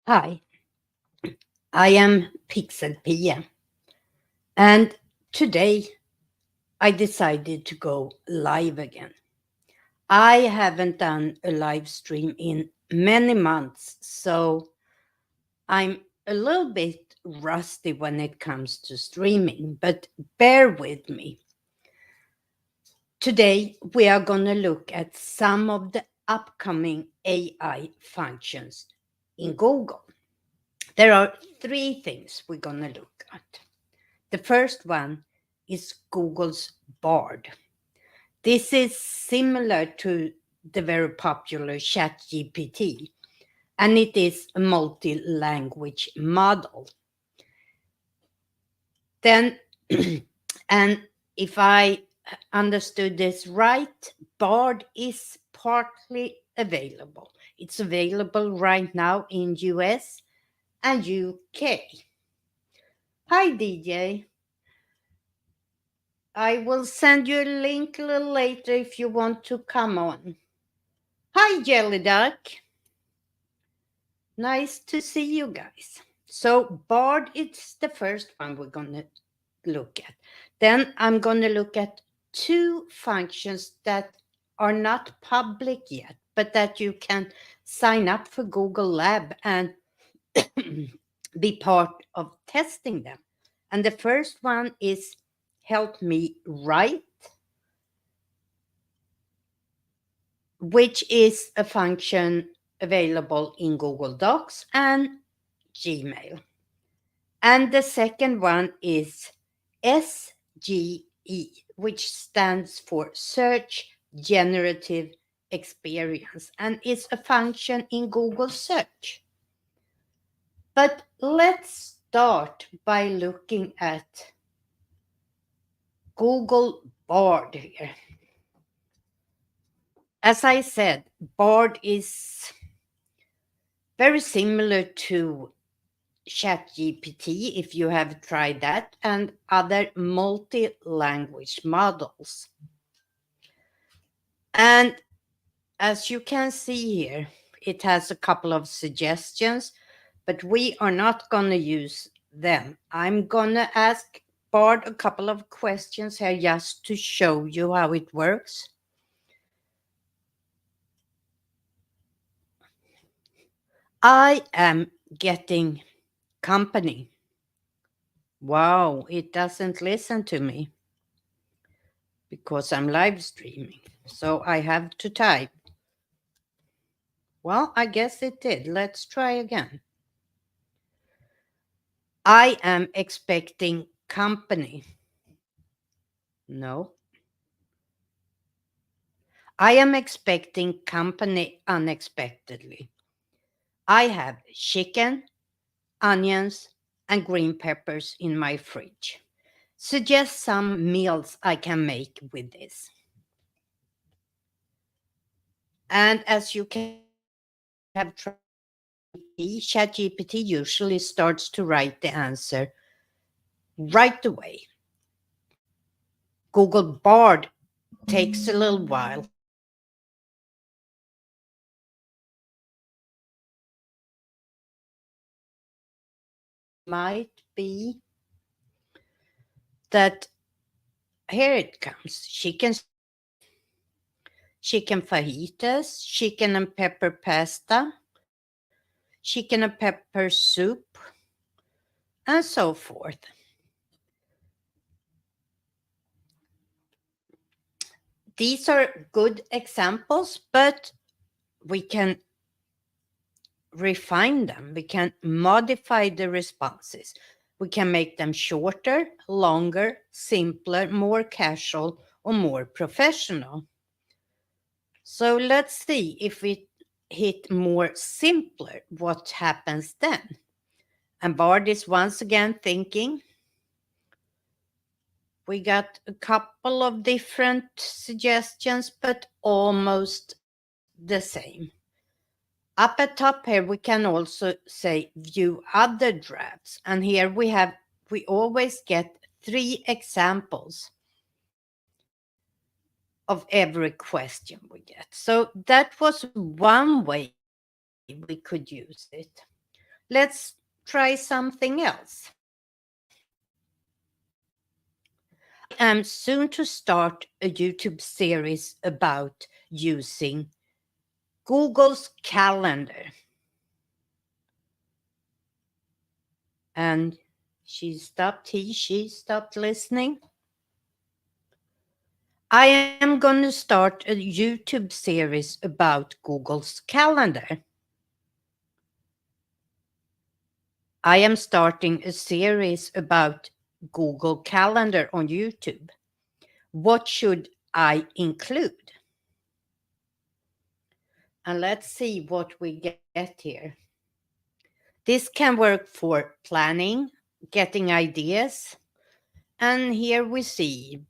Hi, I am Pixel Pia, and today I decided to go live again. I haven't done a live stream in many months, so I'm a little bit rusty when it comes to streaming, but bear with me. Today we are going to look at some of the upcoming AI functions in Google. There are three things we're going to look at. The first one is Google's Bard. This is similar to the very popular ChatGPT, and it is a multi-language model. Then, and if I understood this right, Bard is partly available. It's available right now in US and UK. Hi, DJ. I will send you a link a little later if you want to come on. Hi, Jelly Duck. Nice to see you guys. So, Bard, it's the first one we're going to look at. Then I'm going to look at two functions that are not public yet, but that you can sign up for Google Lab and be part of testing them. And the first one is Help Me Write, which is a function available in Google Docs and Gmail. And the second one is SGE, which stands for Search Generative Experience, and is a function in Google Search. But let's start by looking at Google Bard here. As I said, Bard is very similar to ChatGPT, if you have tried that, and other multi-language models. And as you can see here, it has a couple of suggestions, but we are not going to use them. I'm going to ask Bard a couple of questions here just to show you how it works. I am getting company. Wow, it doesn't listen to me because I'm live streaming. So I have to type. Well, I guess it did. Let's try again. I am expecting company. No. I am expecting company unexpectedly. I have chicken, onions, and green peppers in my fridge. Suggest some meals I can make with this. And as you can see, if you have tried ChatGPT usually starts to write the answer right away. Google Bard takes a little while. Might be that here it comes. Chicken fajitas, chicken and pepper pasta, chicken and pepper soup, and so forth. These are good examples, but we can refine them. We can modify the responses. We can make them shorter, longer, simpler, more casual, or more professional. So let's see if we hit more simpler, what happens then? And Bard is once again thinking. We got a couple of different suggestions, but almost the same. Up at top here, we can also say view other drafts. And here we always get 3 examples of every question we get. So that was one way we could use it. Let's try something else. I am soon to start a YouTube series about using Google's Calendar. And she stopped listening. I am going to start a YouTube series about Google's Calendar. I am starting a series about Google Calendar on YouTube. What should I include? And let's see what we get here. This can work for planning, getting ideas. And here we see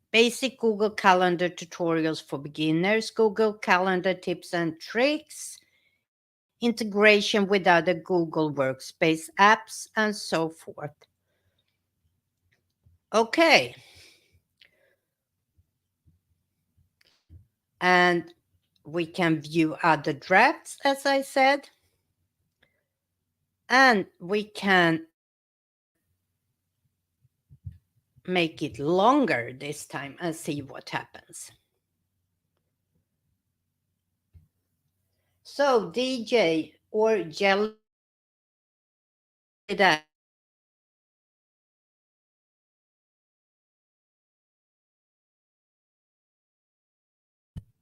basic Google Calendar tutorials for beginners, Google Calendar tips and tricks, integration with other Google Workspace apps, and so forth. Okay. And we can view other drafts, as I said. And we can make it longer this time and see what happens. So, DJ or Jelly Dad,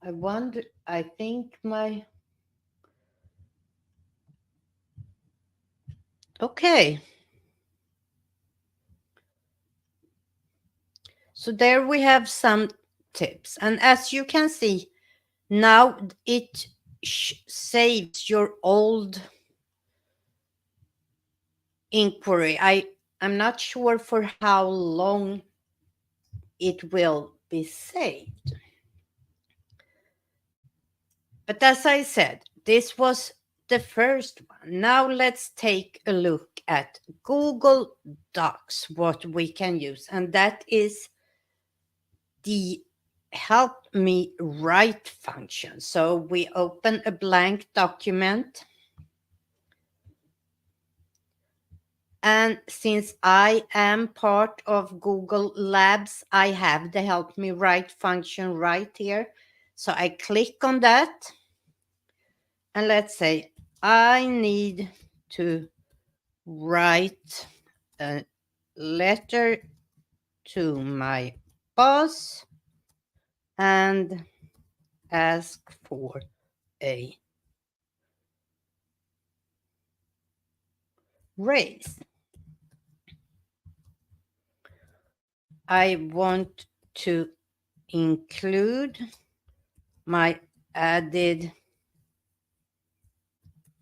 I wonder, I think my. Okay. So, there we have some tips. And as you can see, now it saves your old inquiry. I'm not sure for how long it will be saved. But as I said, this was the first one. Now let's take a look at Google Docs, what we can use. And that is the help me write function. So we open a blank document. And since I am part of Google Labs, I have the help me write function right here. So I click on that. And let's say I need to write a letter to my boss and ask for a raise. I want to include my added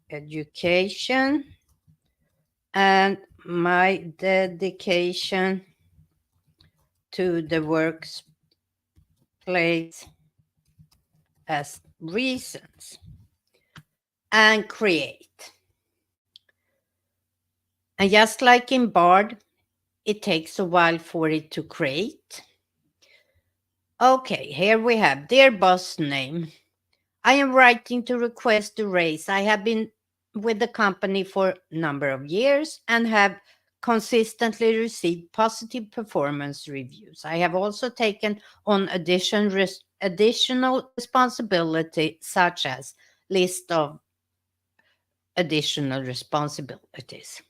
education and my dedication to the workplace as reasons, and create. And just like in Bard, it takes a while for it to create. Okay, here we have dear boss name. I am writing to request a raise. I have been with the company for a number of years and have consistently received positive performance reviews. I have also taken on additional responsibility, such as list of additional responsibilities.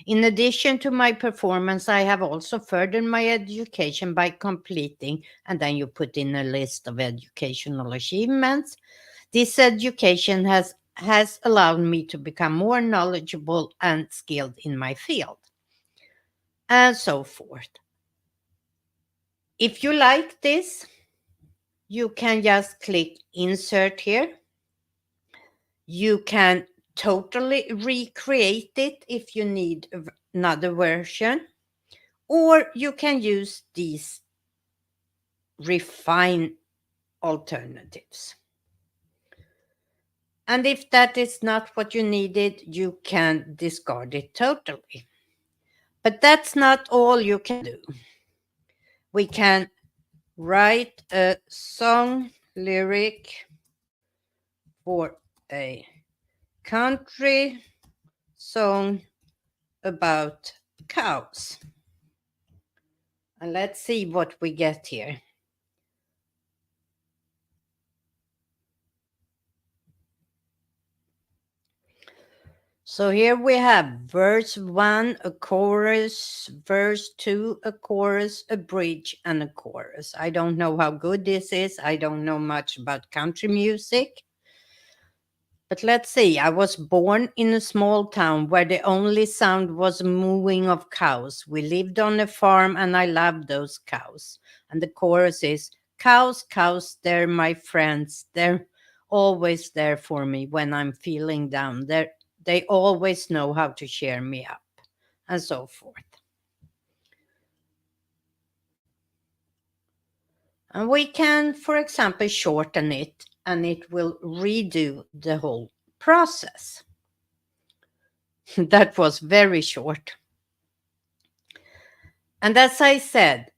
In addition to my performance, I have also furthered my education by completing, and then you put in a list of educational achievements. This education has allowed me to become more knowledgeable and skilled in my field, and so forth. If you like this, you can just click insert here. You can totally recreate it if you need another version, or you can use these refine alternatives. And if that is not what you needed, you can discard it totally. But that's not all you can do. We can write a song lyric for a country song about cows. And let's see what we get here. So here we have verse 1, a chorus, verse 2, a chorus, a bridge, and a chorus. I don't know how good this is. I don't know much about country music. But let's see, I was born in a small town where the only sound was mooing of cows. We lived on a farm and I loved those cows. And the chorus is, cows, cows, they're my friends. They're always there for me when I'm feeling down. They always know how to cheer me up, and so forth. And we can, for example, shorten it and it will redo the whole process. That was very short. And as I said,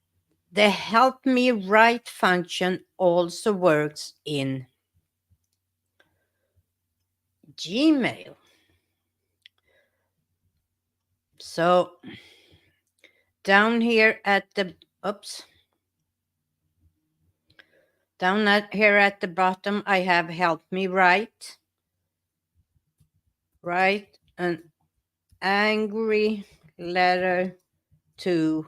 the help me write function also works in Gmail. So down here at the, here at the bottom, I have help me write an angry letter to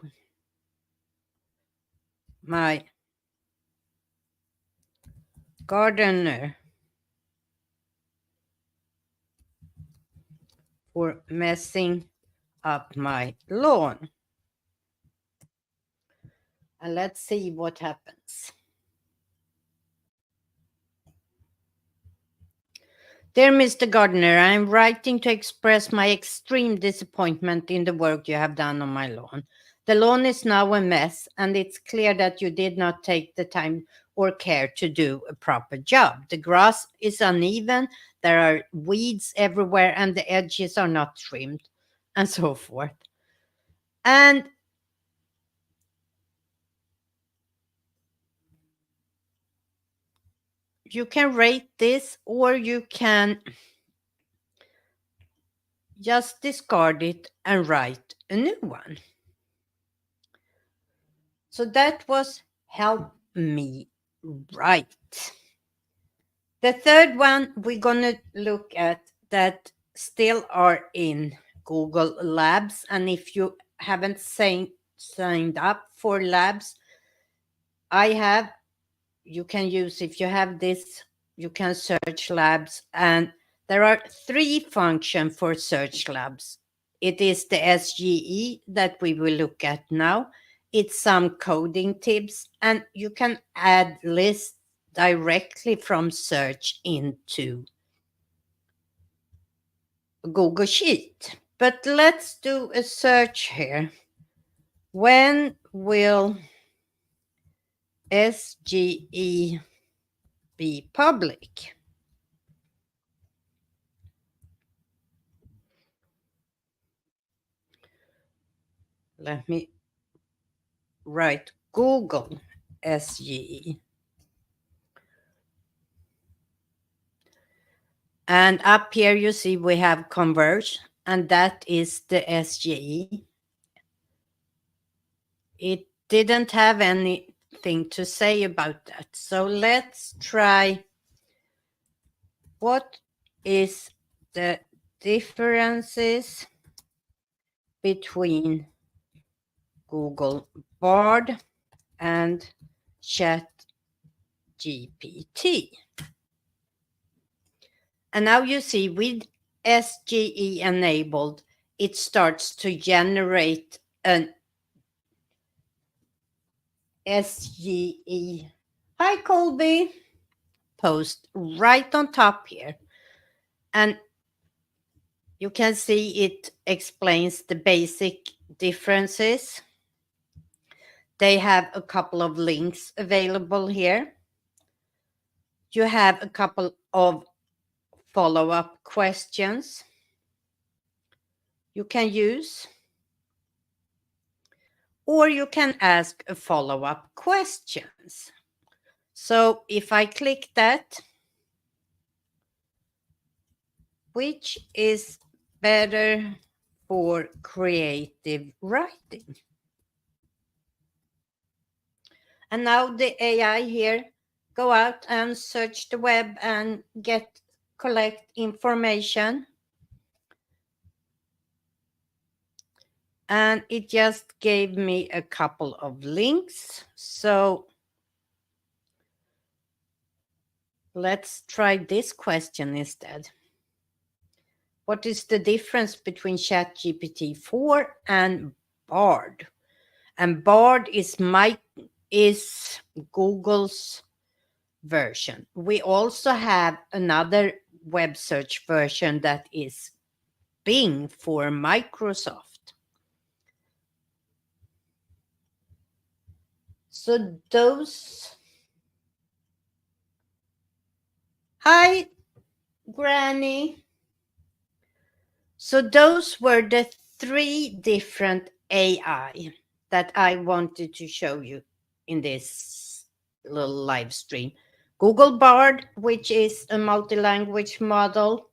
my gardener for messing up my lawn. And let's see what happens. Dear Mr. Gardener, I am writing to express my extreme disappointment in the work you have done on my lawn. The lawn is now a mess, and it's clear that you did not take the time or care to do a proper job. The grass is uneven, there are weeds everywhere, and the edges are not trimmed, and so forth. And you can rate this, or you can just discard it and write a new one. So that was help me write. The third one we're going to look at that still are in Google Labs. And if you haven't signed up for Labs, you can use, if you have this, you can search Labs. And there are 3 functions for search Labs. It is the SGE that we will look at now. It's some coding tips, and you can add lists directly from search into Google Sheet. But let's do a search here. When will SGE be public? Let me write Google SGE. And up here you see we have Converge, and that is the SGE. It didn't have anything to say about that. So let's try, what is the differences between Google Bard and ChatGPT? And now you see with SGE enabled, it starts to generate an SGE, hi Colby, post right on top here. And you can see it explains the basic differences. They have a couple of links available here. You have a couple of follow-up questions you can use, or you can ask a follow-up questions. So if I click that, which is better for creative writing. And now the AI here go out and search the web and collect information. And it just gave me a couple of links. So let's try this question instead. What is the difference between ChatGPT 4 and Bard? And Bard is Google's version. We also have another web search version that is Bing for Microsoft. So those. Hi, Granny. So those were the three different AI that I wanted to show you in this little live stream. Google Bard, which is a multi-language model.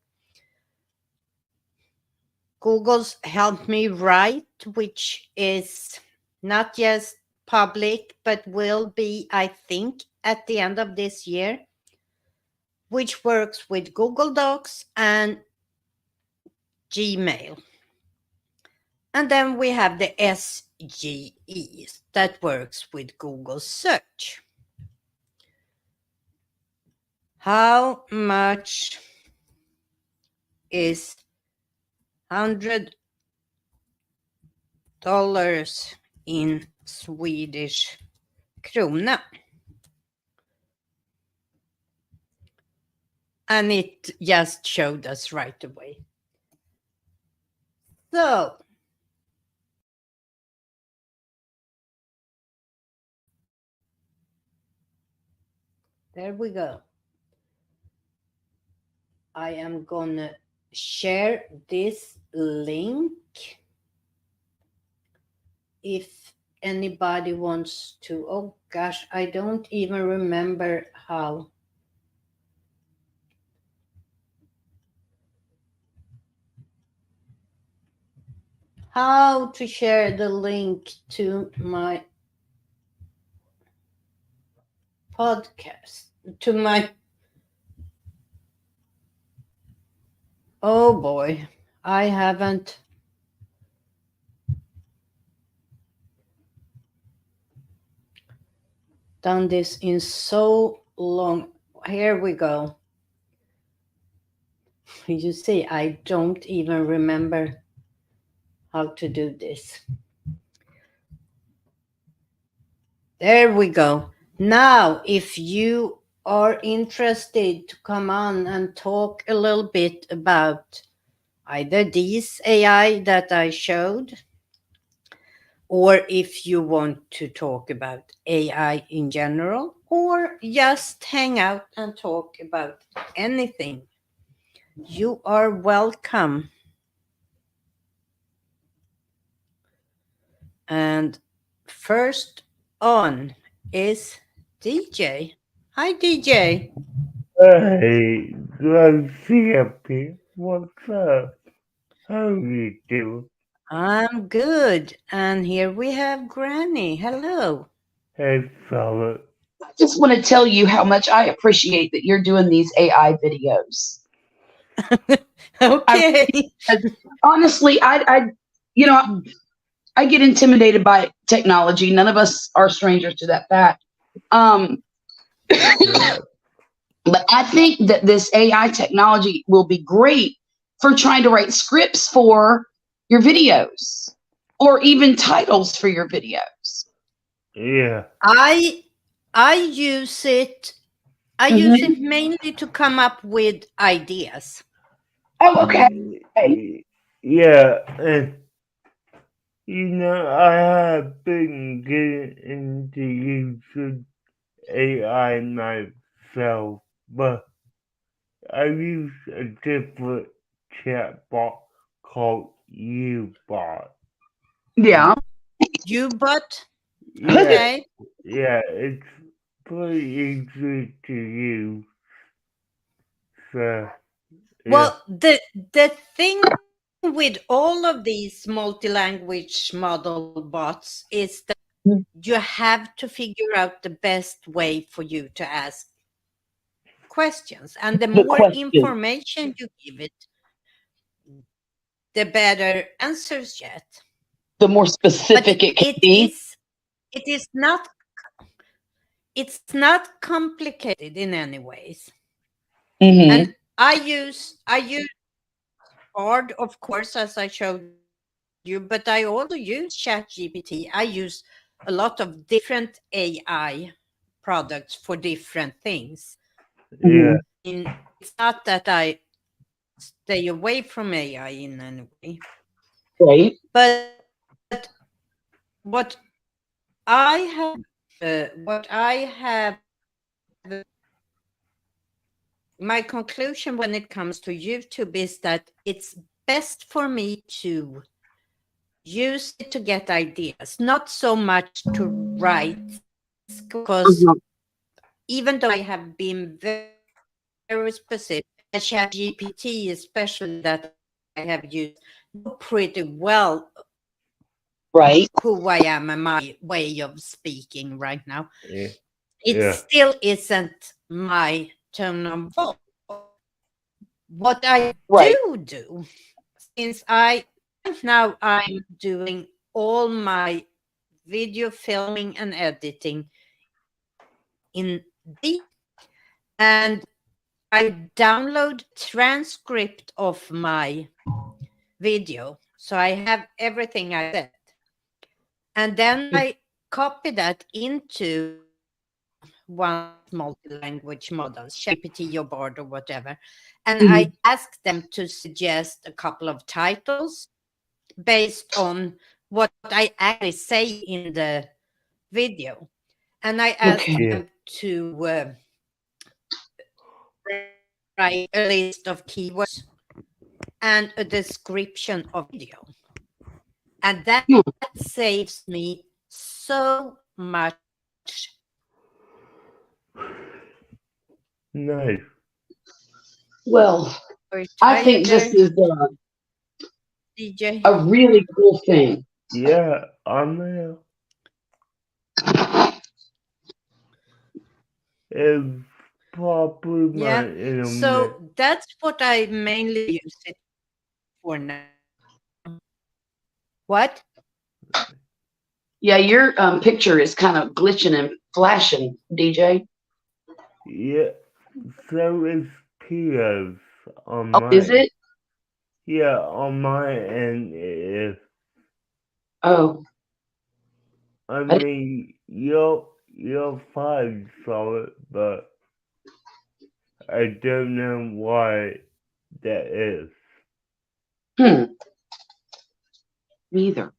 Google's Help Me Write, which is not just public, but will be, I think, at the end of this year, which works with Google Docs and Gmail. And then we have the SGE that works with Google Search. How much is $100 in Swedish krona? And it just showed us right away. So there we go. I am gonna share this link if anybody wants to. Oh gosh, I don't even remember how to share the link to my podcast, to my, oh boy, I haven't done this in so long. Here we go. You see, I don't even remember how to do this. There we go. Now, if you are interested to come on and talk a little bit about either these AI that I showed, or if you want to talk about AI in general, or just hang out and talk about anything, you are welcome. And first on is DJ. Hi, DJ. Hey, Gracias, what's up? How you doing? I'm good. And here we have Granny. Hello. Hey, fella. I just want to tell you how much I appreciate that you're doing these AI videos. I Okay. honestly, you know, I get intimidated by technology. None of us are strangers to that fact. Um, Yeah, but I think that this AI technology will be great for trying to write scripts for your videos or even titles for your videos. yeah, I I use it I use it Mhm. mainly to come up with ideas. Oh, okay. yeah, and I have been getting into using AI myself, but I use a different chatbot called UBot. Yeah. You but Yeah, okay. yeah, it's pretty easy to use. So, yeah, Well, the thing with all of these multi-language model bots is that Mm. you have to figure out the best way for you to ask questions. And the The more question, information you give it, the better answers you get. the more But specific it can be. it is not it's not complicated in any ways. Hmm. And I use Bard, of course, as I showed you, but I also use ChatGPT. I use a lot of different AI products for different things. Yeah. Hmm. It's not that I stay away from AI in any way, Right. but what I have, my conclusion when it comes to YouTube is that it's best for me to use it to get ideas, not so much to write, because Mhm. even though I have been very specific, and ChatGPT, especially that I have used, know pretty well Right. who I am and my way of speaking right now. Yeah. It Yeah. still isn't my tone of voice. What I Right. do, since I right now I'm doing all my video filming and editing in D, and I download transcript of my video, so I have everything I said, and then I copy that into one of these multi-language models, ChatGPT or Bard or whatever, and I Mhm. ask them to suggest a couple of titles based on what I actually say in the video, and I ask Okay. Yeah. them to write a list of keywords and a description of the video. And that Hmm. saves me so much Nice. Well, are you I tired think this there, is DJ? a really cool thing. Yeah. I'm there. It's probably my Yeah. internet. So that's what I mainly use it for now. What? Yeah, your picture is kind of glitching and flashing, DJ. Yeah. So is Tio's on Oh, is mine. it? Yeah, on my end it is. Oh, I I, mean, your fine saw it, but I don't know why that is. hmm, neither.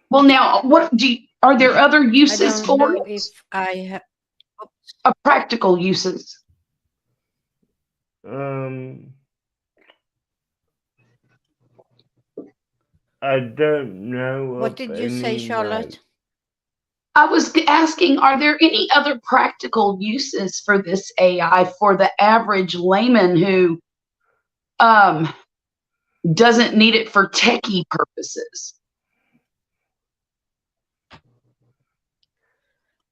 Well, now, what do you, are there other I uses don't for know it? if I have. Practical uses. Um, I don't know What of did you say, any like. Charlotte? I was asking, are there any other practical uses for this AI for the average layman who um, doesn't need it for techie purposes?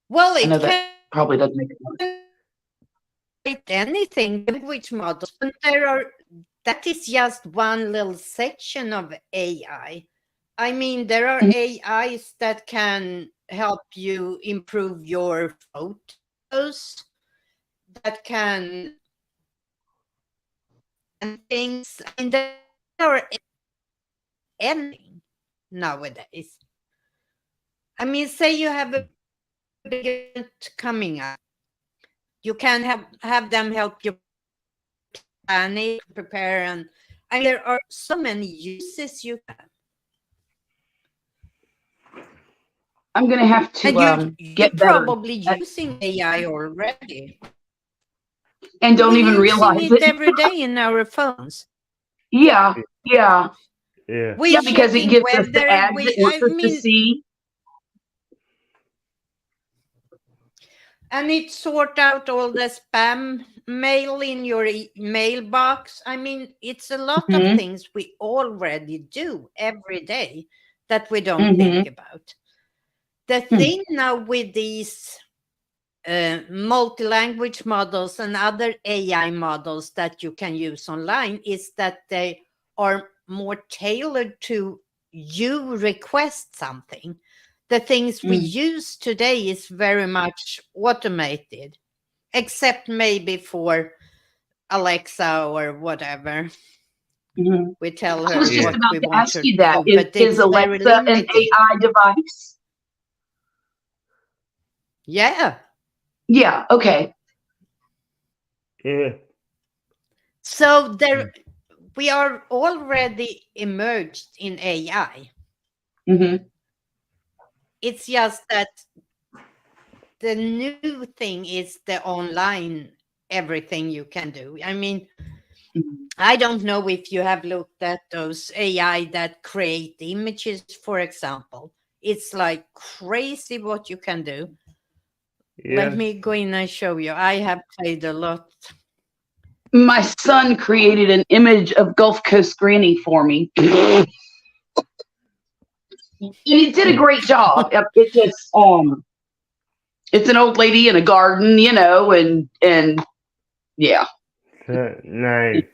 Well, I know it that can probably doesn't make sense. write anything, the language models, but that is just one little section of AI. I mean, there are AIs that can help you improve your photos, that can and things. I mean, there are anything nowadays. I mean, say you have a big event coming up, you can have them help you plan it, prepare, and I mean, there are so many uses you can. I'm going to have to And you're get better probably at, using AI already. and don't We're even using realize it it. every day in our phones. Yeah, yeah, Yeah. yeah, We're because it checking gives us the weather. ads it wants I us to mean, see. and it sort out all the spam mail in your mailbox. I mean, it's a lot of Mm-hmm. things we already do every day that we don't think Mm-hmm. about. The thing now with these multi-language models and other AI models that you can use online is that they are more tailored to you request something. The things we Mm-hmm. use today is very much automated, except maybe for Alexa or whatever. Mm-hmm. We tell I was her just Yeah. what about we to want ask her you to that. do, but Is it's very Alexa an limited. AI device? Yeah. Yeah. Okay. Yeah. So there Mm. we are already emerged in AI. Mm-hmm. It's just that the new thing is the online everything you can do. I mean, I don't know if you have looked at those AI that create images, for example. It's like crazy what you can do. Let Yeah. me go in and show you. I have played a lot. My son created an image of Gulf Coast Granny for me, and he did a great job. It just it's an old lady in a garden, and yeah, Nice.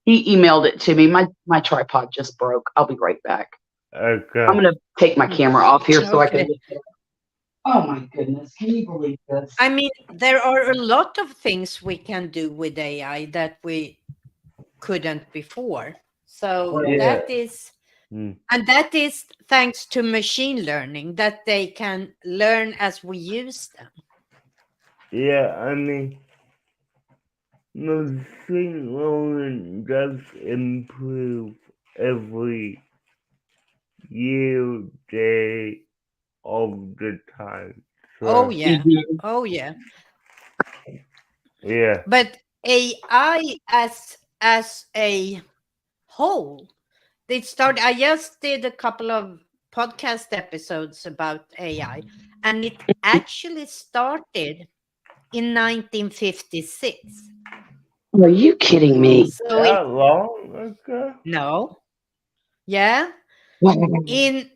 he emailed it to me. My tripod just broke. I'll be right back. I'm Okay. gonna take my camera off here so I can Okay. look it up. Oh my goodness, can you believe this? I mean, there are a lot of things we can do with AI that we couldn't before. So Yeah. that is, Mm. and that is thanks to machine learning that they can learn as we use them. Yeah. I mean, machine learning does improve every year, day, of the time. Oh, So, yeah. Mhm. Oh, yeah. yeah. But AI as a whole, they start. I just did a couple of podcast episodes about AI, and it actually started in 1956. Are you kidding me? So it That long ago? no, yeah. Wow. In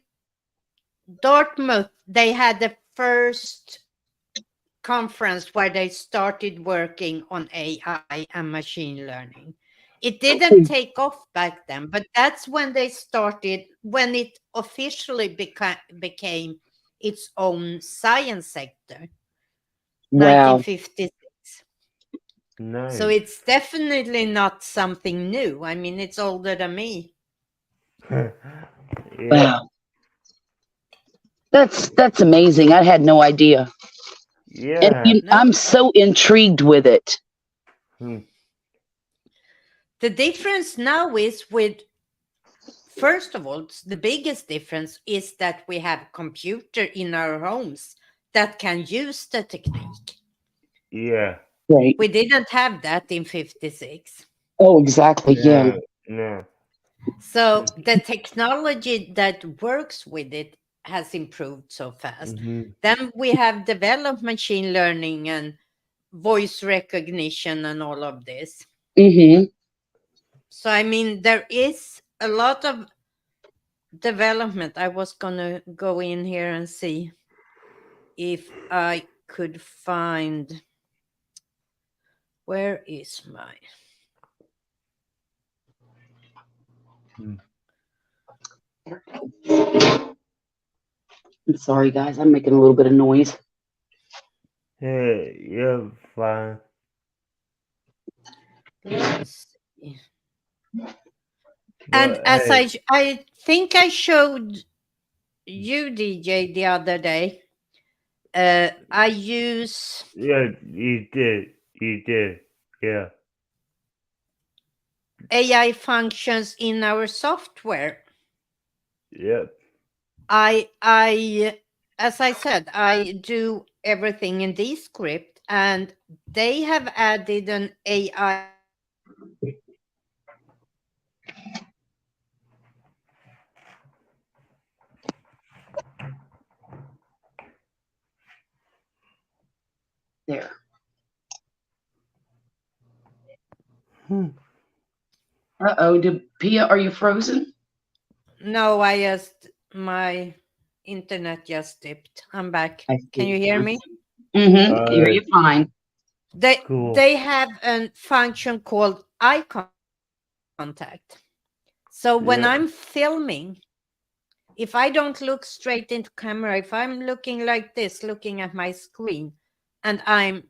Dartmouth, they had the first conference where they started working on AI and machine learning. It didn't take off back then, but that's when they started, when it officially became its own science sector, Wow. 1956. So Nice. it's definitely not something new. I mean, it's older than me. Yeah. Wow. That's amazing. I had no idea. And Yeah. I'm No, so intrigued with it. Hmm. the difference now is with, first of all, the biggest difference is that we have computer in our homes that can use the technique. Yeah. Right. We didn't have that in 56. Oh, exactly. Yeah. No. No. So the technology that works with it has improved so fast. Mm-hmm. Then we have developed machine learning and voice recognition and all of this. Mm-hmm. So, I mean, there is a lot of development. I was going to go in here and see if I could find, where is my, I'm sorry, guys. I'm making a little bit of noise. Hey, you're fine. let's see. And But as hey, I think I showed you, DJ, the other day, I use yeah, you did. You did. Yeah. AI functions in our software. Yep. I as I said, I do everything in Descript, and they have added an AI function in our software that There. Uh-oh, did Pia, are you frozen? No, I just my internet just dipped. I'm back. I Can you see. hear me? Mm-hmm. Hear Uh, you fine. They cool. they have a function called eye contact. So when I'm Yeah. filming, if I don't look straight into camera, if I'm looking like this, looking at my screen, and I'm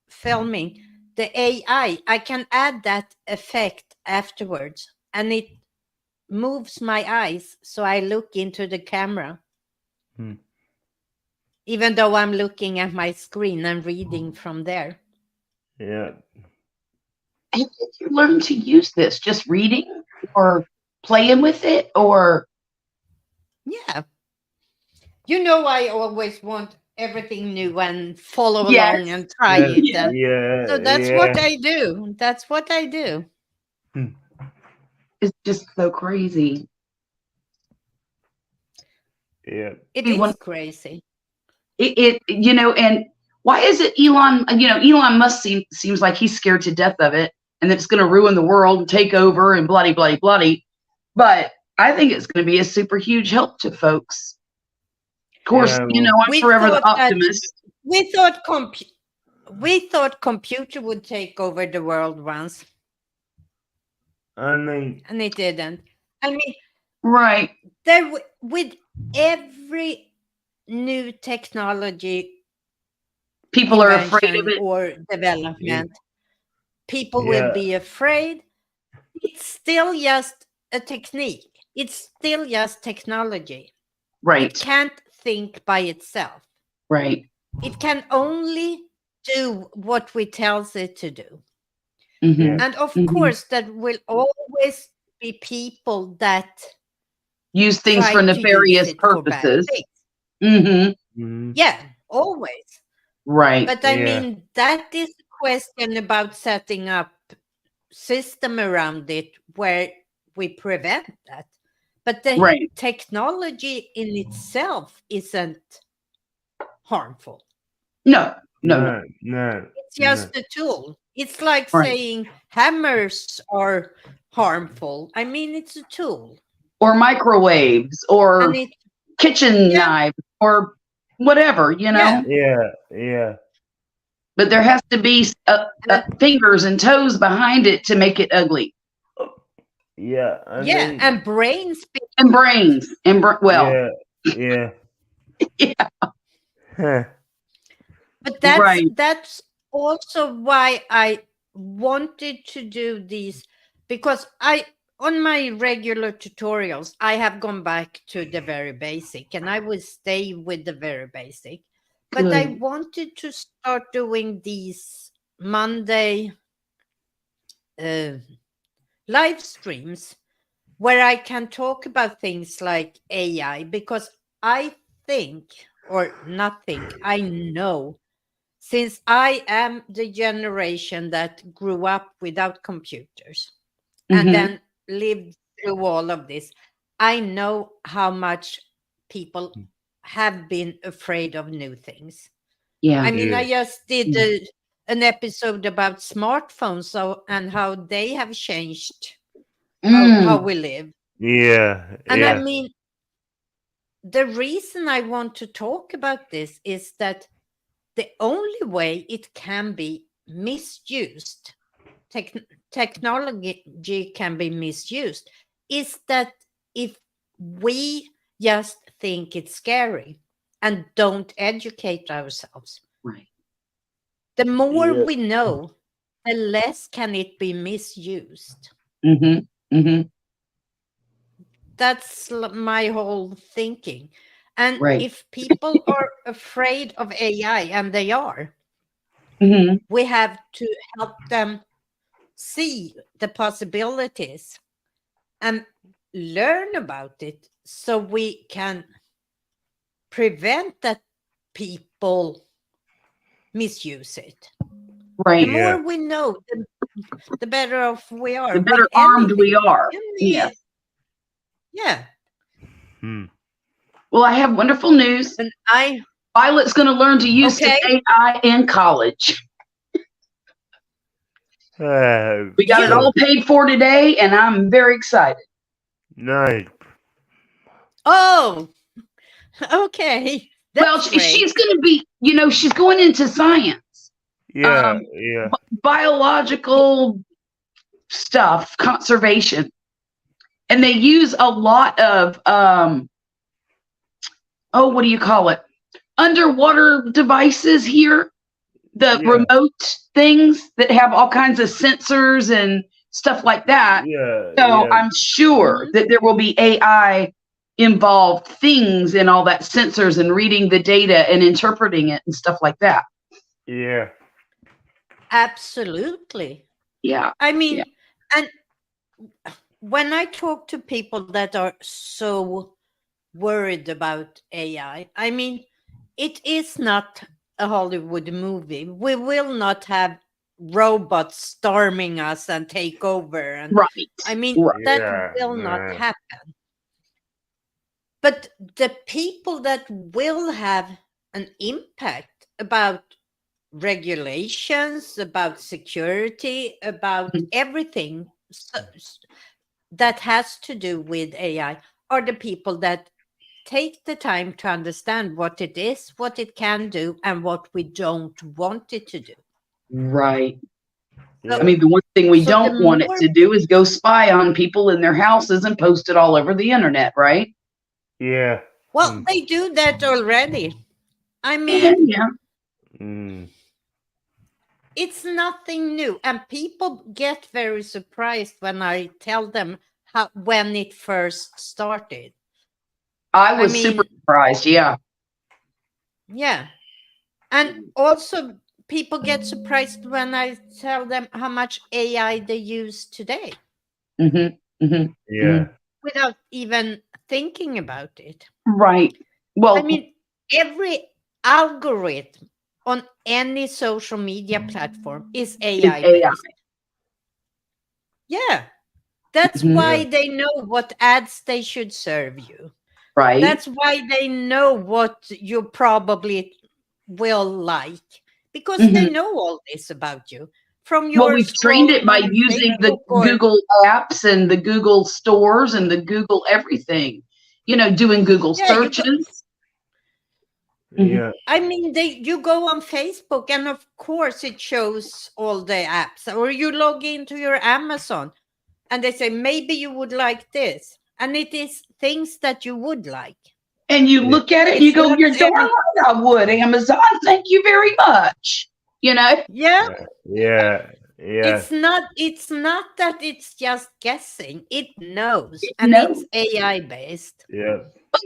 filming, the I can add that effect afterwards, and it moves my eyes so I look into the camera, Hmm. even though I'm looking at my screen and reading from there. Yeah. How did you learn to use this? Just reading or playing with it or Yeah. You know, I always want everything new and follow along yes. and try Yes. it. Yes. And Yeah. so that's Yeah. what I do. That's what I do. Hmm. It's just so crazy. Yeah. It You is want crazy. and why is it Elon Musk seems like he's scared to death of it and that it's going to ruin the world and take over and bloody bloody bloody. But I think it's going to be a super huge help to folks. Of course, Yeah. Well, I'm We forever the thought that optimist. we thought we thought computer would take over the world once, I mean, and it didn't. I mean, Right. with every new technology People are afraid of invention it. or yeah. development, people will Yeah. be afraid. It's still just a technique. It's still just technology. It Right. can't think by itself. Right. It can only do what we tells it to do. Yeah. Mm-hmm. And of Mm-hmm. course, there will always be people that Use things try for to use nefarious it for bad purposes. things. Mm-hmm. Hmm. Yeah, always. Right. But I Yeah. mean, that is a question about setting up system around it where we prevent that. But the Right. technology in itself isn't harmful. No. No. No. No. No. It's No. just a tool. It's like Right. saying hammers are harmful. I mean, it's a tool. Or microwaves And or it, kitchen yeah, knives or whatever, yeah. Yeah. Yeah. But there has to be And fingers and toes behind it to make it ugly. Yeah. I yeah, mean, and brains And behind it. brains and well, yeah. Yeah. yeah, Huh. But right. that's also why I wanted to do these, because I on my regular tutorials I have gone back to the very basic, and I will stay with the very basic. But I Good. wanted to start doing these Monday uh, live streams where I can talk about things like AI, because I think, or not think, I know, since I am the generation that grew up without computers and Mm-hmm. then lived through all of this, I know how much people have been afraid of new things. Yeah. I mean, Yeah. I just did Yeah. an episode about smartphones, and how they have changed how Mm, we live. Yeah. And I Yeah. mean, the reason I want to talk about this is that the only way it can be misused, tech, technology can be misused, is that if we just think it's scary and don't educate ourselves. right. The more Yeah. we know, the less can it be misused. Mm-hmm. Mm-hmm. That's my whole thinking. And Right. if people are afraid of AI, and they are, Mm-hmm. we have to help them see the possibilities and learn about it so we can prevent that people misuse it. The Right. Yeah. more we know, the better off we The are with better armed we anything. are. Yes. Any, yeah. Hmm. Well, I have wonderful news. And I, Violet's going to learn to use some okay, AI in college. We got it You- all paid for today, and I'm very excited. nice. Oh, okay. Well, That's she's great. going to be, she's going into science, Yeah, um, yeah, biological stuff, conservation, and they use a lot of what do you call it? Underwater devices here, the yeah, remote things that have all kinds of sensors and stuff like that. yeah, So yeah, I'm sure Mhm. that there will be AI involved things in all that sensors and reading the data and interpreting it and stuff like that. yeah, Absolutely. Yeah. I Yeah. mean, and when I talk to people that are so worried about I mean, it is not a Hollywood movie. We will not have robots storming us and take over. And I Right. mean, Right. that yeah, will not happen. But the people that will have an impact about regulations, about security, about Mhm. everything that has to do with AI are the people that take the time to understand what it is, what it can do, and what we don't want it to do. Right. I So, yeah, mean, the one thing we so the don't want it more, to do is go spy on people in their houses and post it all over the internet, right? yeah. well, Mm, they do that already. I Yeah. mean, Yeah. mm, it's nothing new. And people get very surprised when I tell them how when it first started. I I was super mean, surprised. Yeah. yeah. And also, people get surprised when I tell them how much AI they use today Hmm. Hmm. Hmm. yeah, without even thinking about it. Right. I Well, mean, every algorithm on any social media platform is it's AI AI. based. Yeah. That's Hmm. yeah, why they know what ads they should serve you. Right. That's why they know what you probably will like because they Hmm. know all this about you from Well, your we've trained it scrolling by on using the Facebook or Google apps and the Google stores and the Google everything, doing Google yeah, you go. searches. Hmm. yeah, I mean, you go on Facebook and of course it shows all the apps, or you log into your Amazon and they say maybe you would like this, and it is things that you would like. And you yeah, look at it and you It's go, not "You're darn every right I would, Amazon. Thank you very much." You know? yeah. yeah, yeah, It's not that it's just guessing. It knows, and No. it's AI based yeah,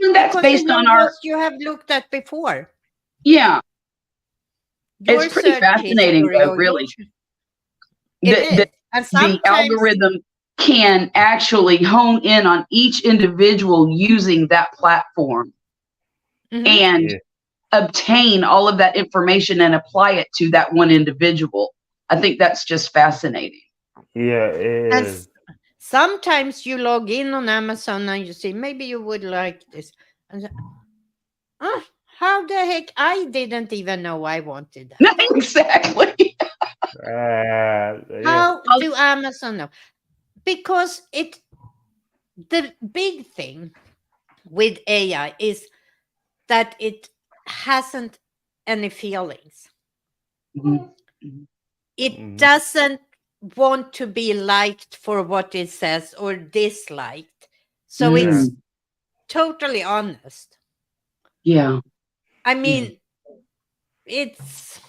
And that's because it based on knows what our, you have looked at before. yeah, it's Your pretty search fascinating history though, or really. it That is. And the sometimes algorithm can actually hone in on each individual using that platform mhm. and yeah, obtain all of that information and apply it to that one individual. I think that's just fascinating. yeah, And it is. sometimes you log in on Amazon and you say, maybe you would like this. And oh, how the heck? I didn't even know I wanted that. Exactly. Yeah, How do Amazon know? Because the big thing with AI is that it hasn't any feelings. Mhm. It mhm, doesn't want to be liked for what it says or disliked. So yeah, it's Mm, totally honest. yeah. I Yeah. mean, it's,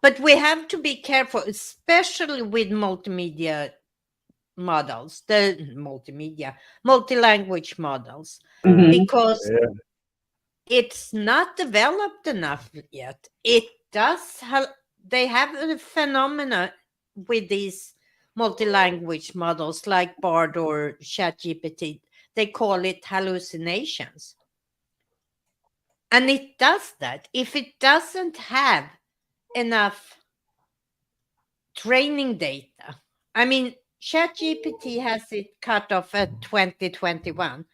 but we have to be careful, especially with multimedia models, the multi-language models, Hmm. because yeah, it's not developed enough yet. It does have, they have a phenomena with these multi-language models like Bard or ChatGPT. They call it hallucinations. And it does that. If it doesn't have enough training data, I mean, ChatGPT has it cut off at 2021.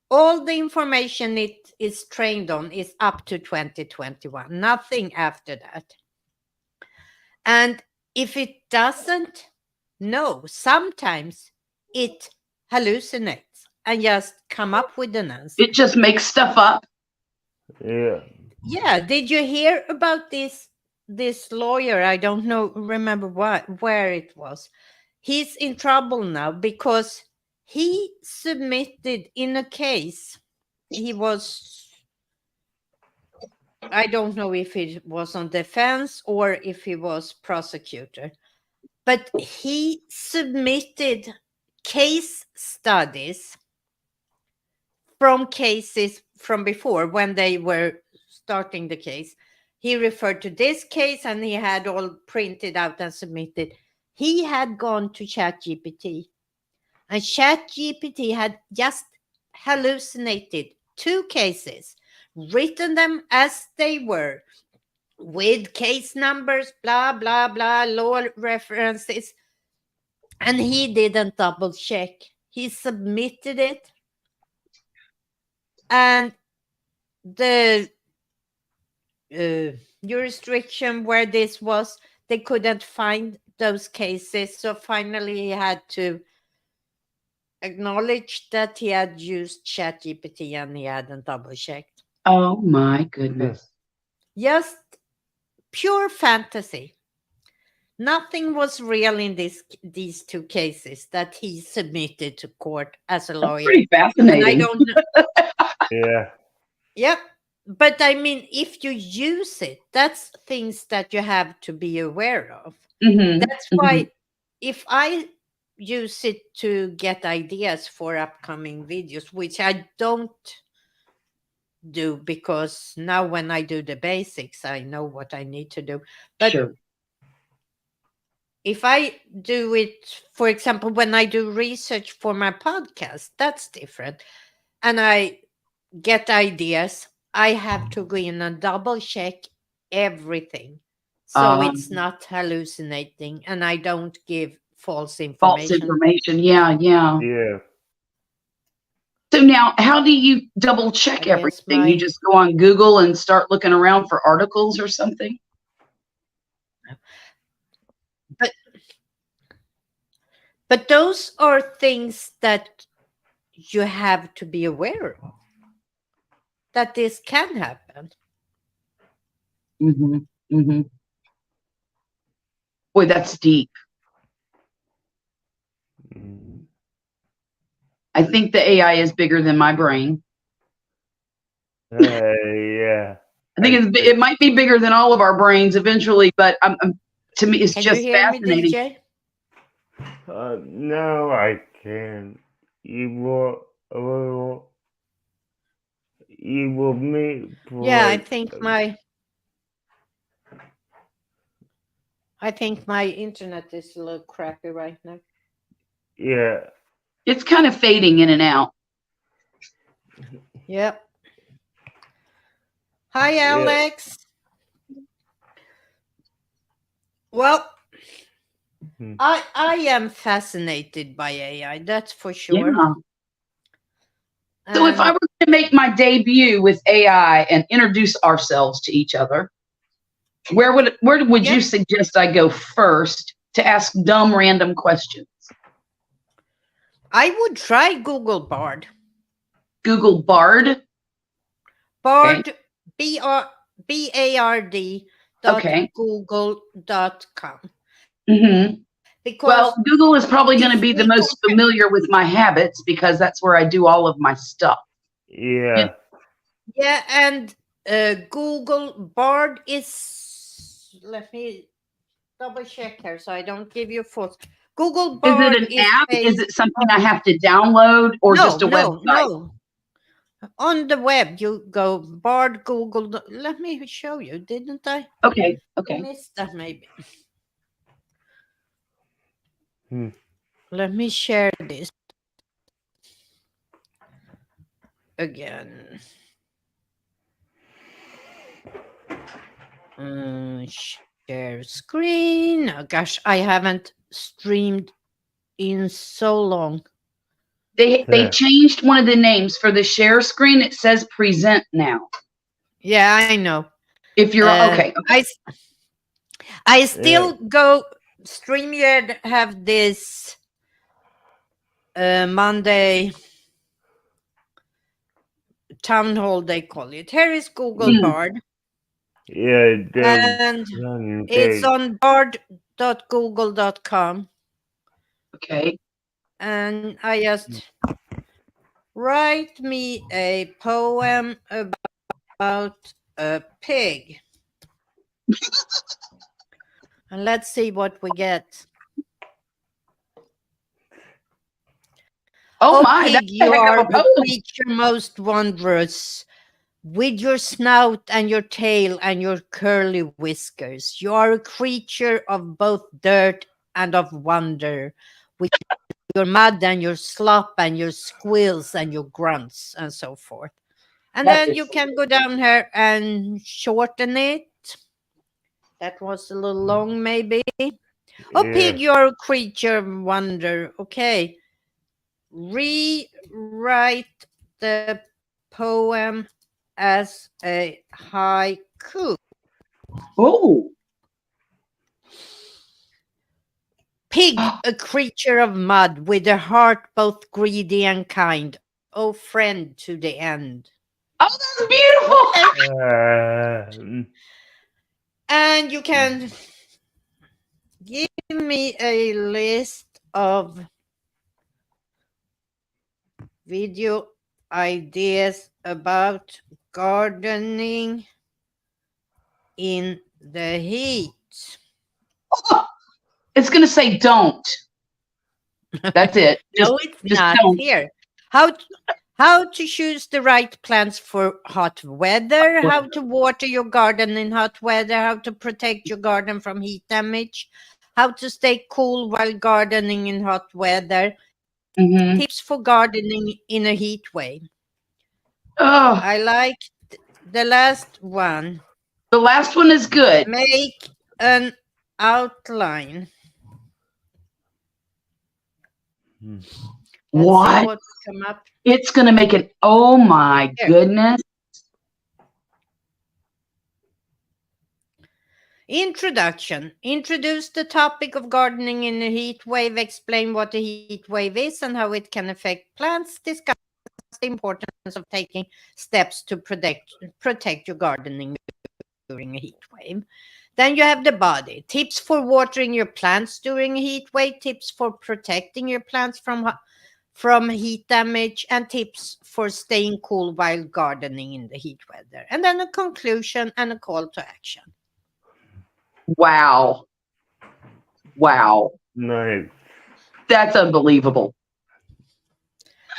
All the information it is trained on is up to 2021, nothing after that. And if it doesn't know, sometimes it hallucinates and just come up with an answer. It just makes stuff up. Yeah. Yeah, did you hear about this lawyer? I don't know, remember where it was. He's in trouble now because he submitted in a case. He was, I don't know if it was on defense or if he was prosecutor, but he submitted case studies from cases from before when they were starting the case. He referred to this case and he had all printed out and submitted. He had gone to ChatGPT, and ChatGPT had just hallucinated two cases, written them as they were, with case numbers, blah, blah, blah, law references. And he didn't double check. He submitted it. And the jurisdiction where this was, they couldn't find those cases. So finally, he had to acknowledge that he had used ChatGPT and he hadn't double checked. Oh my goodness. Just pure fantasy. Nothing was real in these two cases that he submitted to court as a That's lawyer. pretty And I fascinating. don't know. Yeah. Yep. But I mean, if you use it, that's things that you have to be aware of. Mhm, That's mhm. why if I use it to get ideas for upcoming videos, which I don't do because now when I do the basics, I know what I need to do. But Sure. if I do it, for example, when I do research for my podcast, that's different. And I get ideas, I have to go in and double check everything. So it's Um, not hallucinating and I don't give false false information. information. Yeah, yeah. Yeah. So now, how do you double I check guess everything? You my, just go on Google and start looking around for articles or something? but but those are things that you have to be aware of, that this can happen. Mm-hmm. Mm-hmm. Boy, that's deep. Mm. I think the AI is bigger than my brain. Yeah. I think it might be bigger than all of our brains eventually, but to me, it's Can you just hear me, fascinating. DJ? No, I can't. You will me Yeah, like I think my internet is a little crappy right now. yeah. It's kind of fading in and out. Yep. Hi, Yeah. Alex. Well, Hmm. I am fascinated by AI, that's for sure. Yeah. So if I And were to make my debut with AI and introduce ourselves to each other, where would yeah, you suggest I go first to ask dumb random questions? I would try Google Bard. Google Bard. Okay. Bard, BARD Okay. .google.com. Mm-hmm. Because Well, Google is probably if going to be the we most compare, familiar with my habits because that's where I do all of my stuff. Yeah. yeah, and Google Bard is, let me double check here so I don't give you false. Google Is it Bard an is app? Is based it something I on, have to download or no, just a no, website? no. On the web, you go Bard Google. Let me show you. Didn't I Okay. Okay. miss that? Maybe. Hmm. Let me share this again. Share screen. Oh, gosh, I haven't streamed in so long. They Yeah. changed one of the names for the share screen. It says present now. Yeah, I know. If you're okay. I still go StreamYard have this Monday town hall, they call it. Here is Google Mm. Bard, Yeah, the and running it's page. on bard.google.com. Okay. And I just write me a poem about a pig. And let's see what we get. Oh Oh, my, that's pig, a you heck are of a a poem. creature most wondrous, with your snout and your tail and your curly whiskers. You are a creature of both dirt and of wonder, with your mud and your slop and your squeals and your grunts and so forth. And That then is you can go down here and shorten it. That was a little long, maybe. Oh, Yeah. pig, you're a creature of wonder. Okay. Rewrite the poem as a haiku. oh. Pig, a creature of mud, with a heart both greedy and kind. Oh, friend to the end. Oh, that's beautiful. Um, And you can give me a list of video ideas about gardening in the heat. It's gonna say don't. That's it. No, it's Just not. don't. Here. How how to choose the right plants for hot weather, how to water your garden in hot weather, how to protect your garden from heat damage, how to stay cool while gardening in hot weather, Mm-hmm. tips for gardening in a heat wave. Oh, I like the last one. the last one is good. Make an outline. hmm. Let's see What? what come up. It's gonna make it. Oh my Here. goodness. Introduction. Introduce the topic of gardening in a heat wave. Explain what a heat wave is and how it can affect plants. Discuss the importance of taking steps to protect your gardening during a heat wave. Then you have the body. Tips for watering your plants during a heat wave. Tips for protecting your plants from heat damage, and tips for staying cool while gardening in the heat weather. And then a conclusion and a call to action. Wow. Wow. Nice. That's unbelievable.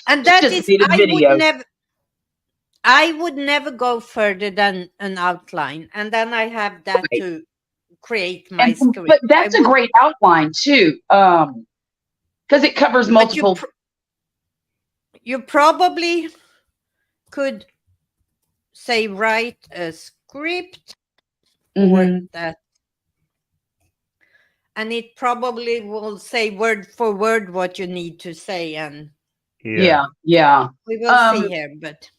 And that Just is, need a video. I would never go further than an outline, and then I have that Right. to create my And script. but that's a great outline too. Because it covers But multiple. you probably could say write a script for Mhm. that, and it probably will say word for word what you need to say, and Yeah. Yeah. we will see here. But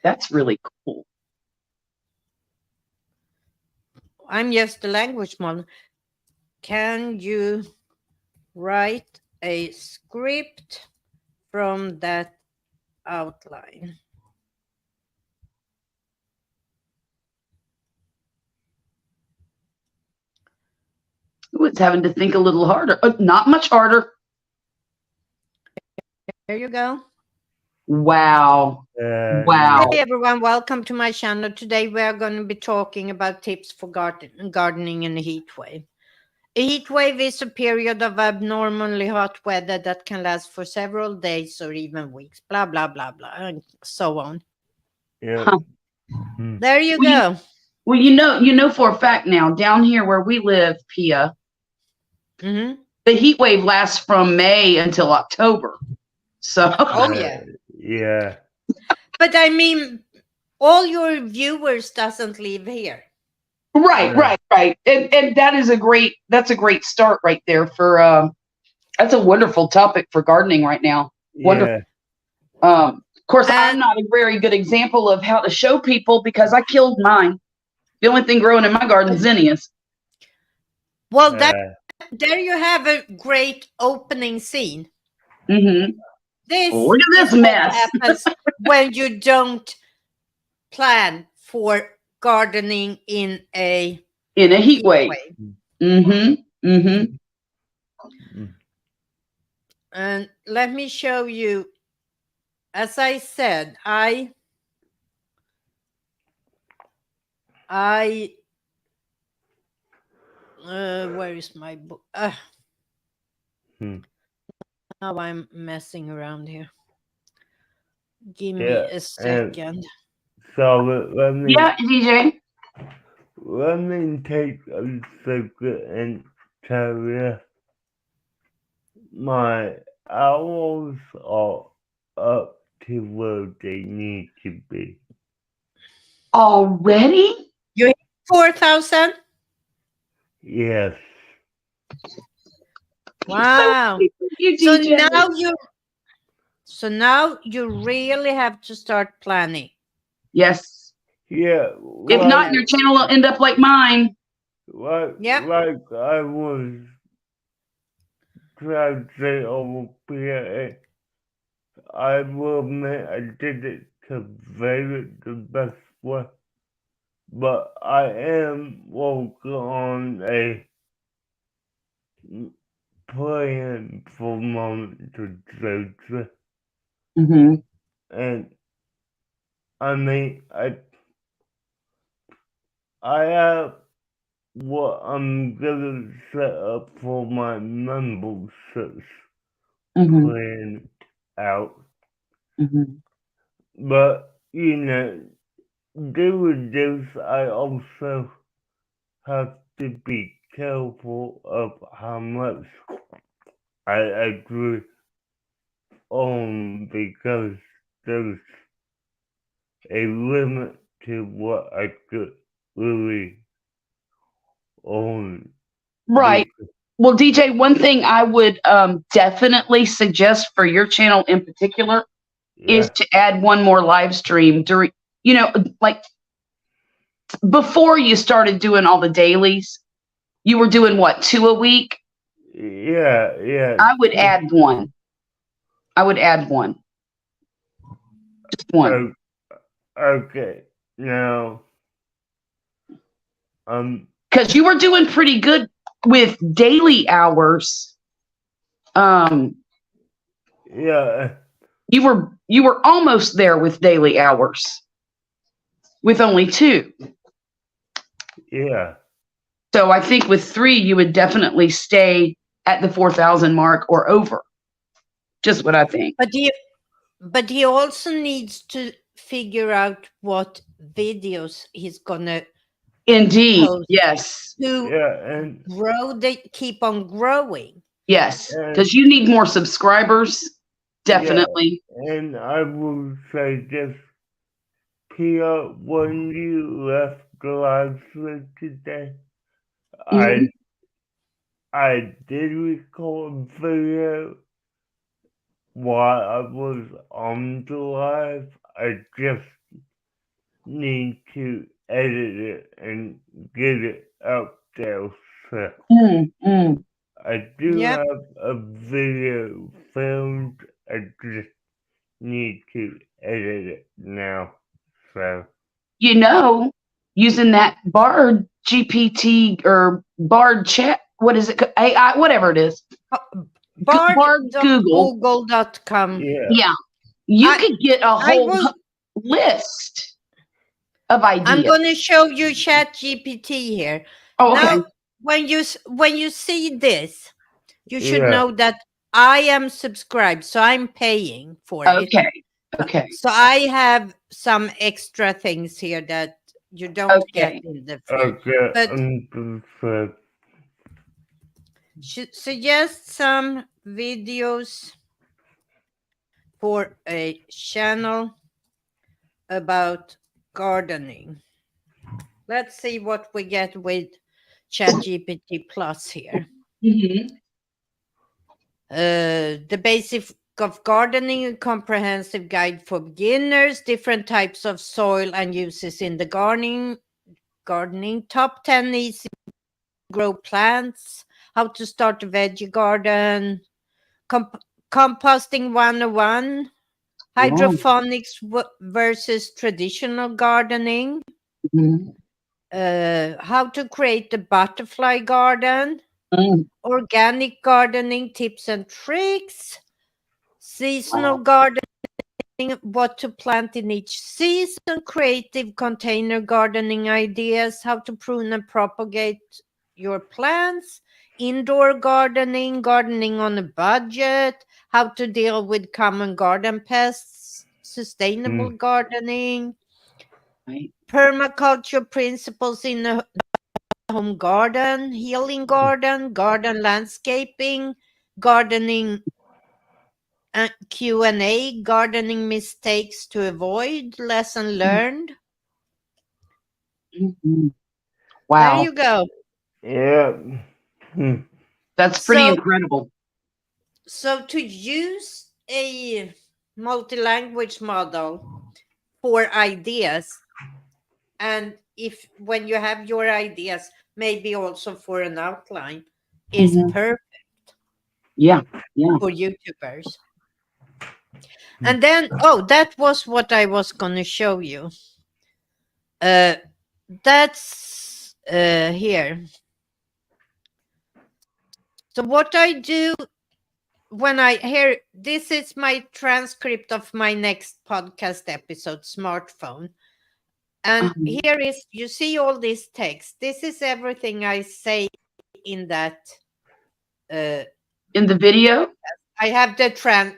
That's really cool. I'm just the language model. Can you write a script from that outline? Ooh, it's having to think a little harder. Not much harder. There you go. Wow. Wow. Hey everyone, welcome to my channel. Today we are going to be talking about tips for gardening in a heat wave. A heat wave is a period of abnormally hot weather that can last for several days or even weeks, blah, blah, blah, blah, and so on. Yeah. Huh. Hmm. There you Well, go. Well, you know for a fact now, down here where we live, Pia, Mm-hmm. the heat wave lasts from May until October. So Oh, yeah. Yeah. But I mean, all your viewers doesn't live here. right. And that's a great start right there for that's a wonderful topic for gardening right now. Wonderful. Yeah. Of course, I'm And not a very good example of how to show people because I killed mine. The only thing growing in my garden is zinnias. Well, there you have a great opening scene. Mm-hmm. This Look at this is what mess. happens when you don't plan for gardening in a heat wave. Mm-hmm. Mm-hmm. And let me show you. As I said, I where is my book? Now I'm messing around here. Give me a second. So let me DJ. take a second and tell you my owls are up to where they need to be. Already? You hit 4,000? Yes. Wow. You, So DJ. now you really have to start planning. Yes. Yeah. If not, your channel will end up like mine. Like I was trying to say over here, I will admit I did it to very the best way, but I am working on a plan for moment to do. Mm-hmm. And I mean, I have what I'm gonna set up for my memberships Mm-hmm. plan out. Mm-hmm. But doing this, I also have to be careful of how much I agree on because there's a limit to what I could really own. Right. Well, DJ, one thing I would definitely suggest for your channel in particular is to add one more live stream during, like before you started doing all the dailies, you were doing what, 2 a week? Yeah. I would add one. Just one. Okay. Now, because you were doing pretty good with daily hours. Yeah. You were almost there with daily hours with only 2. Yeah. So I think with 3, you would definitely stay at the 4,000 mark or over. Just what I think. But he also needs to figure out what videos he's gonna Indeed. post Yes. to grow. They keep on growing. Yes, because you need more subscribers. Definitely. Yeah, and I will say this, Pia, when you left the live stream today, I did record a video while I was on the live. I just need to edit it and get it up there. So I do have a video filmed. I just need to edit it now. So using that Bard GPT or Bard chat, what is it? AI, whatever it is. Bard.google.com. Yeah. You could get a whole list of ideas. I'm going to show you Chat GPT here. Oh, okay. Now, when you see this, you should know that I am subscribed, so I'm paying for it. Okay. So I have some extra things here that you don't get in the free. But suggest some videos for a channel about gardening. Let's see what we get with ChatGPT Plus here. The basic of gardening, a comprehensive guide for beginners, different types of soil and uses in the gardening, top 10 easy grow plants, how to start a veggie garden, composting 101, Wow. hydroponics versus traditional gardening, Mhm. how to create a butterfly garden, Mm. organic gardening tips and tricks, seasonal Wow. gardening, what to plant in each season, creative container gardening ideas, how to prune and propagate your plants, indoor gardening, gardening on a budget, how to deal with common garden pests, sustainable Mm. gardening, Right. permaculture principles in a home garden, healing garden, garden landscaping, gardening Q&A, gardening mistakes to avoid, lesson learned. Mhm. There Wow. you go. Yeah. Hmm. That's pretty So, incredible. so to use a multi-language model for ideas, and if when you have your ideas, maybe also for an outline, is Mhm. perfect Yeah. Yeah. for YouTubers. Hmm. And then, oh, that was what I was going to show you. Uh, that's here. So what I do when I hear this is my transcript of my next podcast episode, smartphone. And Uh-huh. here is, you see all this text. This is everything I say in that. Uh, In the video? I have the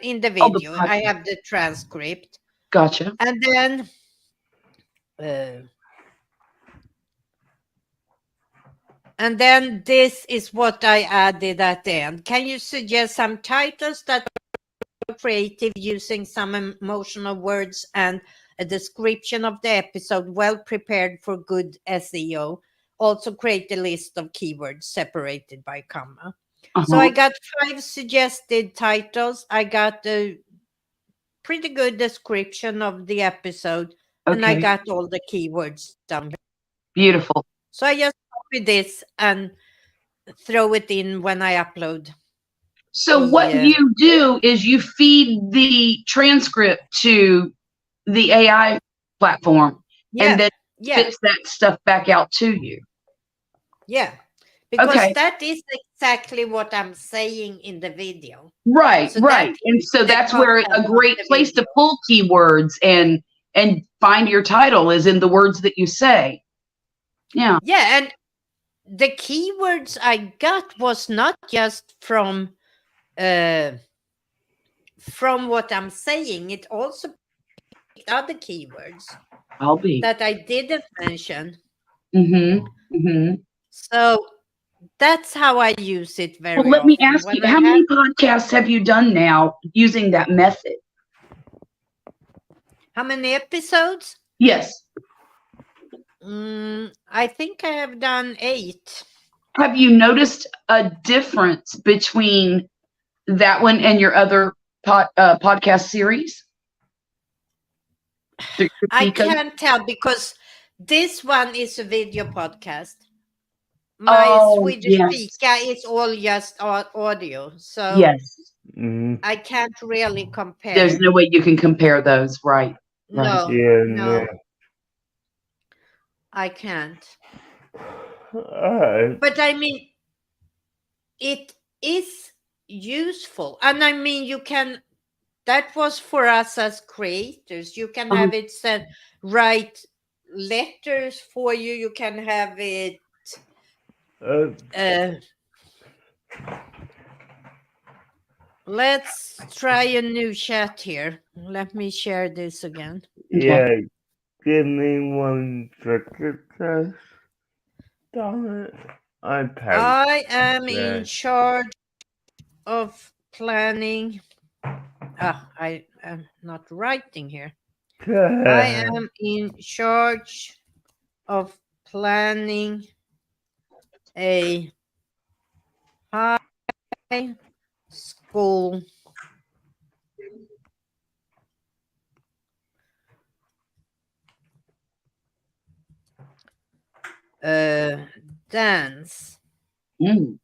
in the Oh, the video. I podcast. have the transcript, Gotcha. and then uh, this is what I added at the end. Can you suggest some titles that are creative using some emotional words and a description of the episode well prepared for good SEO? Also create a list of keywords separated by comma. So I Uh-huh. got 5 suggested titles. I got a pretty good description of the episode, and I Okay. got all the keywords down here. Beautiful. So I just copy this and throw it in when I upload So the what you do is you feed the transcript to the AI platform and yeah, then yeah, spits that stuff back out to you. yeah. Because Okay. that is exactly what I'm saying in the video. Right, So that right. And is so the that's where content a of great the place to video. pull keywords and find your title is in the words that you say. Yeah. Yeah, and the keywords I got was not just uh from what I'm saying. It also picked other keywords I'll be. that I didn't mention. Mm-hmm. Mm-hmm. So that's how I use it Well, very let me often. ask you, When I how have many podcasts have you done now using that method? how many episodes? Yes. I think I have done 8. Have you noticed a difference between that one and your other podcast series? The I critique of? can't tell because this one is a video podcast. My Oh, Swedish yes. fika is all just audio. So Yes. Mm. I can't really There's compare. no way you can compare those. Right. Right. No, Yeah. no, Yeah. I can't. Uh, But I mean, it is useful. And I mean, you can, that was for us as creators. You can Uh-huh. have it send, write letters for you. You can have it, uh, uh, let's try a new chat here. Let me share this again. Okay. yeah. Give me 1 second. Darn it. I typed I am in that. charge of planning. Ah, I am not writing here. I am in charge of planning a high school uh, dance. Mm.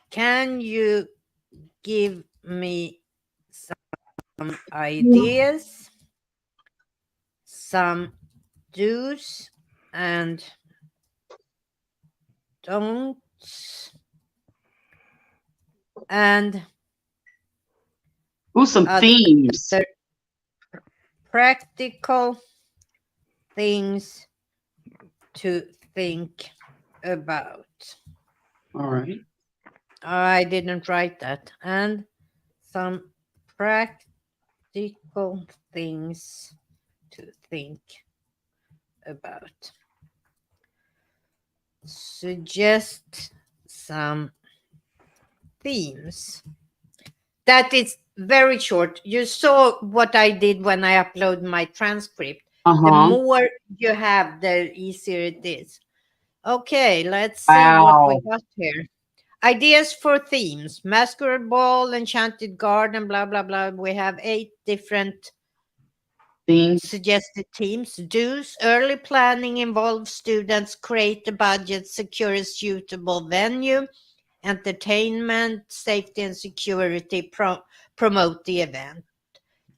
Can you give me some ideas, some do's and don'ts, and Ooh, some other themes. practical things to think about? All right. I didn't write that. And some practical things to think about. Suggest some themes. That is very short. You saw what I did when I upload my transcript. The Uh-huh. more you have, the easier it is. Okay, let's see what we Wow. got here. Ideas for themes: Masquerade Ball, Enchanted Garden, blah, blah, blah. We have 8 different Themes. suggested themes. Do's: early planning involves students create a budget, secure a suitable venue, entertainment, safety, and security, promote the event.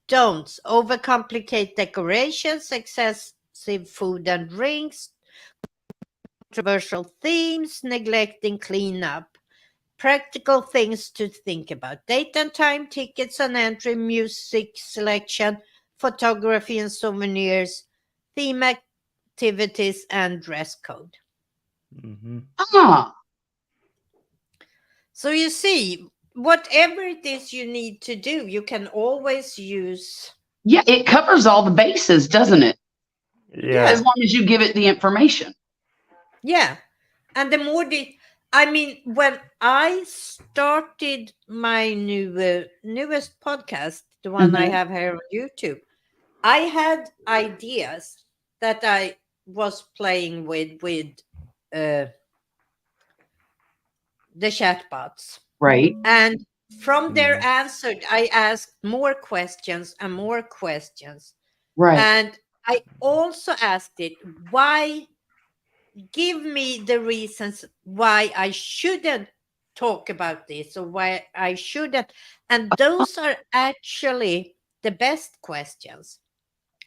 Don'ts: overcomplicate decorations, excessive food and drinks, controversial themes, neglecting cleanup. Practical things to think about: date and time, tickets and entry, music selection, photography and souvenirs, theme activities, and dress code. Mm-hmm. Ah, So you see, whatever it is you need to do, you can always use. yeah, it covers all the bases, doesn't it? As Yeah. Yeah, long as you give it the information. yeah. And the more I mean, when I started my newest podcast, the one I Mhm. have here on YouTube, I had ideas that I was playing with uh, the chatbots, Right. and from their Mm. answer, I asked more questions and more questions, Right. and I also asked it, why, give me the reasons why I shouldn't talk about this or why I shouldn't. And those are actually the best questions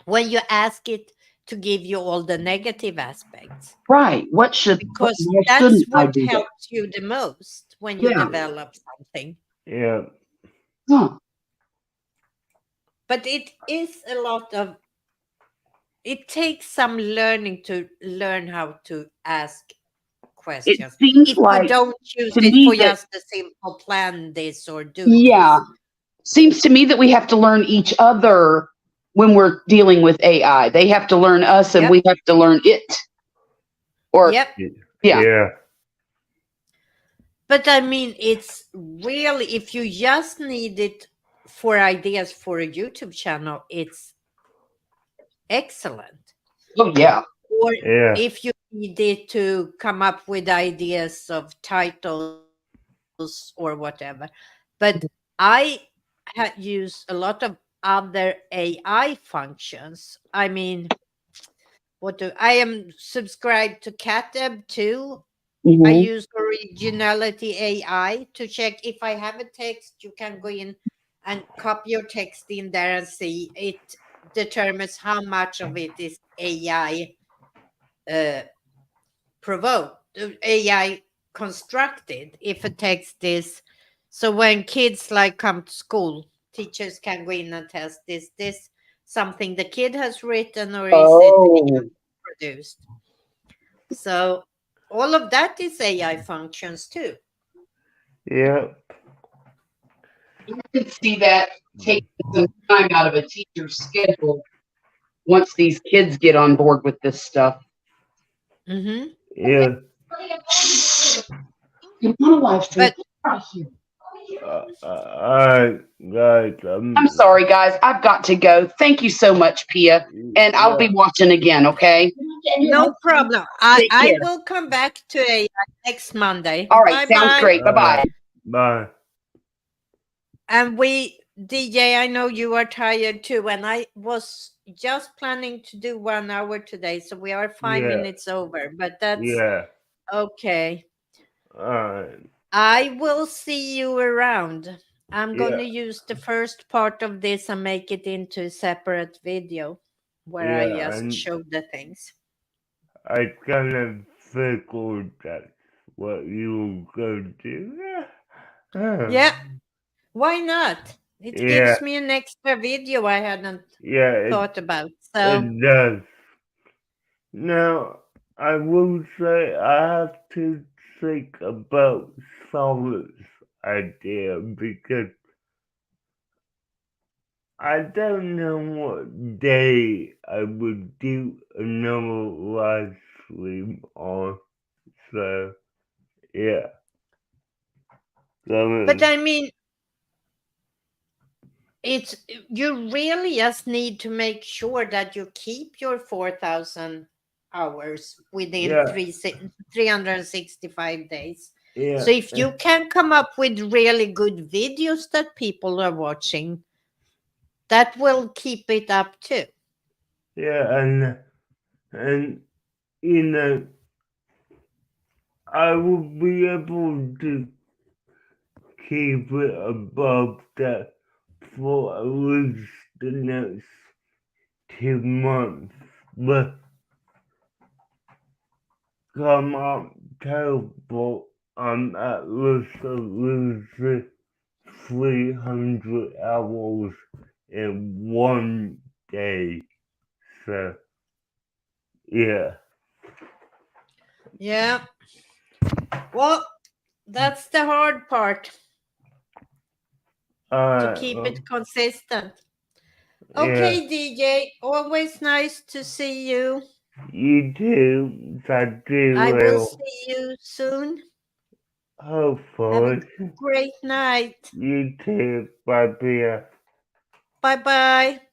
when you ask it to give you all the negative aspects, Right. because Why that's shouldn't I what do that? helps you the most when you Yeah. develop something. Yeah. Huh. But it is a lot of, it takes some learning to learn how to ask It questions. seems If you like don't use to it me for that, just a simple plan this or do yeah, this. seems to me that we have to learn each other when we're dealing with AI. They have to learn us and Yep. we have to learn it. Or, Yep. yeah. Yeah. But I mean, it's really, if you just need it for ideas for a YouTube channel, it's excellent. Oh, yeah. Or Yeah. if you need it to come up with ideas of titles or whatever. But I use a lot of other AI functions. I mean, I am subscribed to CatEb too. I Hmm. use Originality AI to check if I have a text. You can go in and copy your text in there and see it determines how much of it is AI uh, provoked, AI constructed. If a text is, so when kids like come to school, teachers can go in and test, is this something the kid has written or is it AI Oh, produced? So all of that is AI functions too. Yeah. I can see that taking some time out of a teacher's schedule once these kids get on board with this stuff. Hmm. Yeah. You want a live stream? But Get out of here. Guys, I'm sorry, guys. I've got to go. Thank you so much, Pia. And I'll yeah. be watching again, okay? no problem. Take I care. will come back to AI next Monday. All right. Bye Sounds bye. great. Bye bye. Bye. And DJ, I know you are tired too. And I was just planning to do 1 hour today. So we are five Yeah. minutes over, but that's Yeah. okay. Alright. I will see you around. I'm going Yeah, to use the first part of this and make it into a separate video where I yeah, just and show the things. I kind of figured that's what you were going to do. Yeah, why not? It Yeah, gives me an extra video I hadn't yeah, thought about. So, it does. Now, I will say I have to think about Solid's idea because I don't know what day I would do another live stream on. So, yeah. but So, I mean, it's you really just need to make sure that you keep your 4,000 hours within yeah, 365 days. yeah, So if you can come up with really good videos that people are watching, that will keep it up too. yeah, and you know, I will be able to keep it above that for at least the next 2 months. But come October, I'm at least losing 300 hours in one day. So, yeah. Yeah. Well, that's the hard part, to Alright, keep well, it consistent. yeah. Okay, DJ, always nice to see you. You too, that I will will. see you soon. Have a Hopefully. great night. You too, bye, Bia. Bye bye.